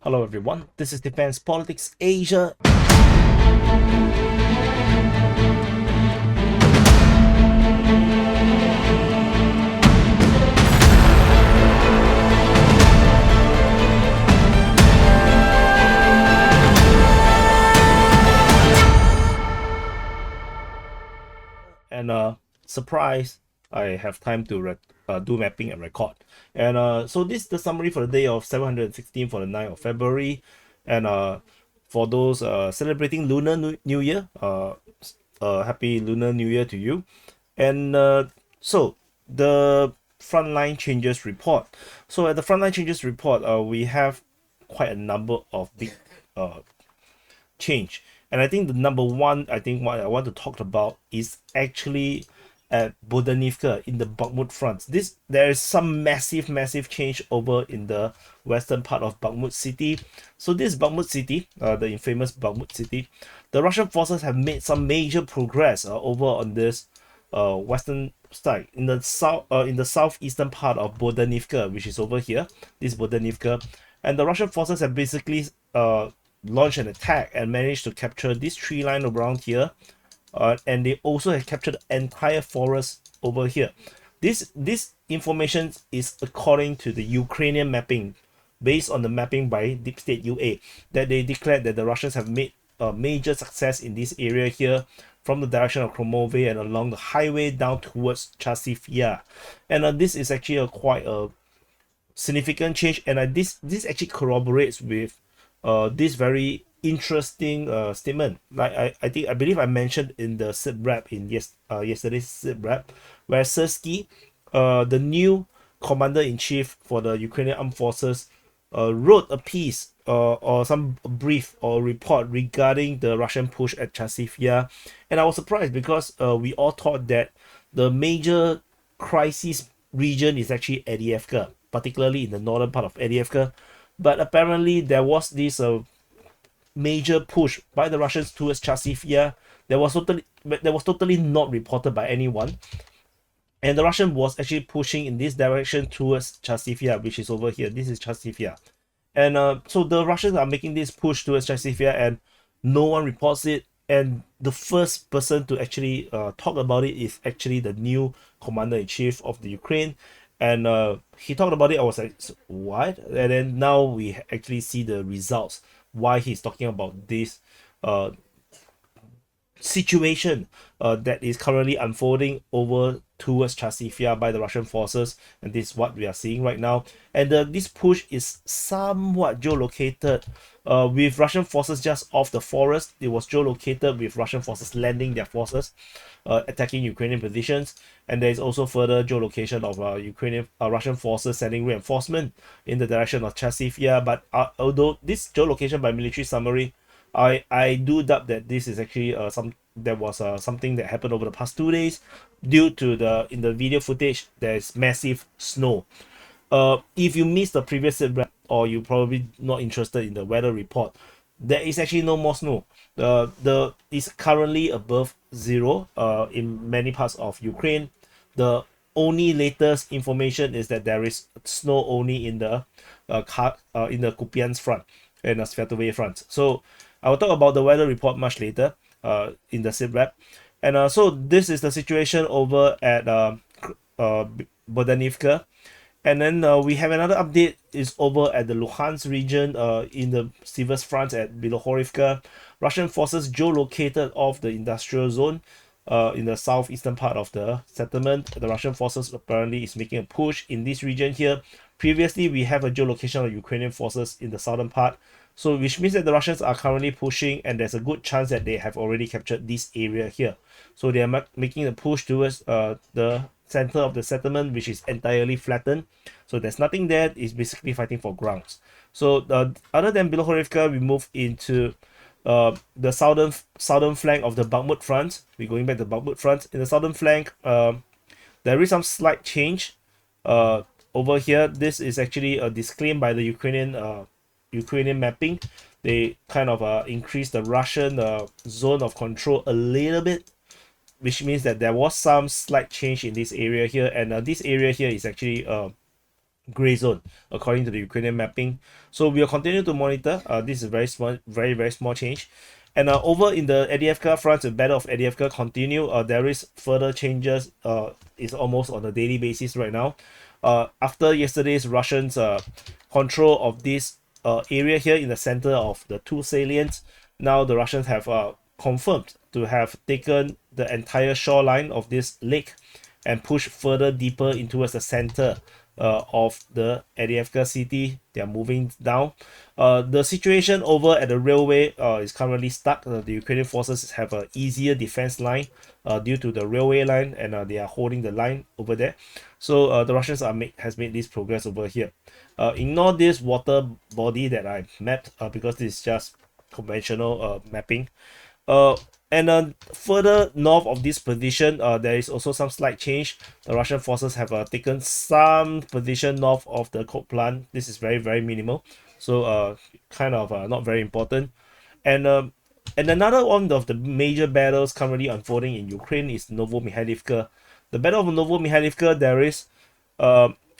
Hello everyone, this is Defense Politics Asia. And surprise, I have time to do mapping and record. And so this is the summary for the day of 716 for the 9th of February. And for those celebrating Lunar New Year, happy Lunar New Year to you. And so the Frontline Changes report. So at the Frontline Changes report, we have quite a number of big change. And I think the number one, what I want to talk about is actually at Bohdanivka in the Bakhmut front. There is some massive change over in the western part of Bakhmut city. So this Bakhmut city, the infamous Bakhmut city, the Russian forces have made some major progress over on this western side in the southeastern part of Bohdanivka, which is over here. This Bohdanivka, and the Russian forces have basically launched an attack and managed to capture this tree line around here, and they also have captured the entire forest over here. This information is according to the Ukrainian mapping, based on the mapping by Deep State UA, that they declared that the Russians have made a major success in this area here from the direction of Kromove and along the highway down towards Chasiv Yar. And this is actually quite a significant change, and this actually corroborates with this very interesting statement. Like I believe I mentioned in the SITREP in yesterday's SITREP, where Sersky, the new commander-in-chief for the Ukrainian armed forces, wrote a piece or some brief or report regarding the Russian push at Chasiv Yar. And I was surprised because we all thought that the major crisis region is actually Avdiivka, particularly in the northern part of Avdiivka. But apparently there was this major push by the Russians towards Chasiv Yar that was totally not reported by anyone. And the Russian was actually pushing in this direction towards Chasiv Yar, which is over here. This is Chasiv Yar. And so the Russians are making this push towards Chasiv Yar, and no one reports it. And the first person to actually talk about it is actually the new commander-in-chief of the Ukraine. And he talked about it. I was like, what? And then now we actually see the results, why he's talking about this situation that is currently unfolding over towards Chasiv Yar by the Russian forces. And this is what we are seeing right now. And this push is somewhat geolocated with Russian forces just off the forest. It was geolocated with Russian forces landing their forces, attacking Ukrainian positions. And there is also further geolocation of Russian forces sending reinforcement in the direction of Chasiv Yar. But although this geolocation by military summary, I do doubt that this is actually something that happened over the past 2 days, due to in the video footage there's massive snow. If you missed the previous SITREP, or you probably not interested in the weather report, there is actually no more snow. It's currently above zero in many parts of Ukraine. The only latest information is that there is snow only in the Kupiansk front and the Sviatove front. So I will talk about the weather report much later in the SITREP. And so this is the situation over at Bohdanivka. And then we have another update is over at the Luhansk region in the Sivers front at Bilohorivka. Russian forces geolocated off the industrial zone in the southeastern part of the settlement. The Russian forces apparently is making a push in this region here. Previously, we have a geolocation of Ukrainian forces in the southern part. So which means that the Russians are currently pushing, and there's a good chance that they have already captured this area here. So they are making a push towards the center of the settlement, which is entirely flattened. So there's nothing there. It's basically fighting for grounds. So other than Bilohorivka, we move into the southern flank of the Bakhmut front. We're going back to the Bakhmut front. In the southern flank, there is some slight change over here. This is actually a disclaim by the Ukrainian mapping. They kind of increased the Russian zone of control a little bit, which means that there was some slight change in this area here. And this area here is actually gray zone according to the Ukrainian mapping. So we will continue to monitor. This is very small, very small change. And over in the Avdiivka front, the battle of Avdiivka continue. There is further changes. It's almost on a daily basis right now. After yesterday's Russians control of this area here in the center of the two salients, now the Russians have confirmed to have taken the entire shoreline of this lake and push further deeper into towards the center of the Avdiivka city. They are moving down. The situation over at the railway is currently stuck. The Ukrainian forces have an easier defense line due to the railway line, and they are holding the line over there. So the Russians has made this progress over here. Ignore this water body that I mapped because this is just conventional mapping. And further north of this position, there is also some slight change. The Russian forces have taken some position north of the coke plant. This is very minimal, so kind of not very important. And another one of the major battles currently unfolding in Ukraine is Novomykhailivka. The battle of Novomykhailivka, there is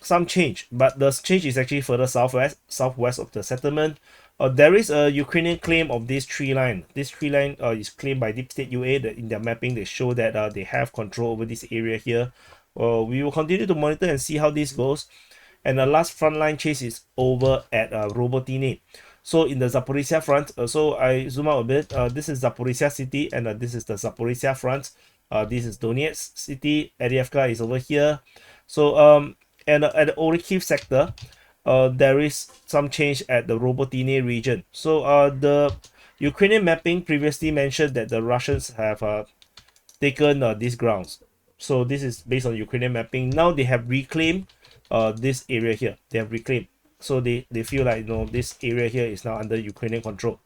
some change, but the change is actually further southwest of the settlement. There is a Ukrainian claim of this tree line. This tree line is claimed by Deep State UA. That in their mapping, they show that they have control over this area here. We will continue to monitor and see how this goes. And the last frontline chase is over at Robotyne. So in the Zaporizhia front, so I zoom out a bit. This is Zaporizhia city, and this is the Zaporizhia front. This is Donetsk city. Avdiivka is over here. So and at the Orikhiv sector, there is some change at the Robotyne region. So the Ukrainian mapping previously mentioned that the Russians have taken these grounds. So this is based on Ukrainian mapping. Now they have reclaimed this area here. They have reclaimed. So they feel like, you know, this area here is now under Ukrainian control.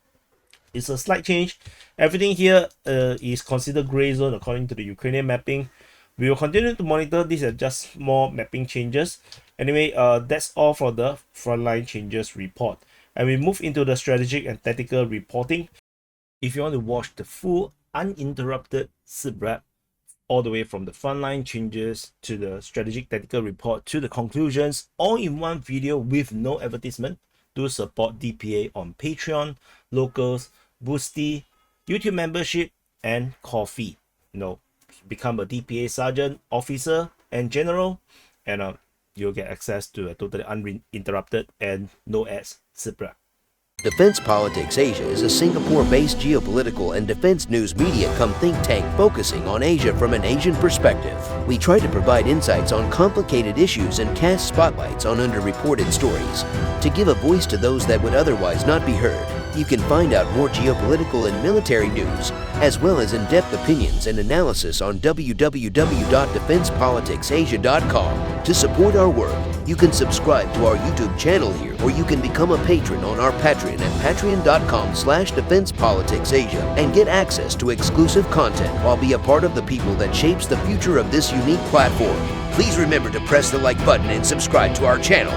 It's a slight change. Everything here is considered gray zone according to the Ukrainian mapping. We will continue to monitor. These are just small mapping changes. Anyway, that's all for the Frontline Changes report. And we move into the strategic and tactical reporting. If you want to watch the full uninterrupted SITREP, all the way from the Frontline Changes to the strategic tactical report to the conclusions, all in one video with no advertisement, do support DPA on Patreon, Locals, Boosty, YouTube membership, and coffee. You know, become a DPA Sergeant, Officer, and General, and you'll get access to a totally uninterrupted and no ads SITREP. Defense Politics Asia is a Singapore-based geopolitical and defense news media cum think tank focusing on Asia from an Asian perspective. We try to provide insights on complicated issues and cast spotlights on underreported stories to give a voice to those that would otherwise not be heard. You can find out more geopolitical and military news, as well as in-depth opinions and analysis on www.defensepoliticsasia.com. To support our work, you can subscribe to our YouTube channel here, or you can become a patron on our Patreon at patreon.com/defensepoliticsasia and get access to exclusive content while be a part of the people that shapes the future of this unique platform. Please remember to press the like button and subscribe to our channel.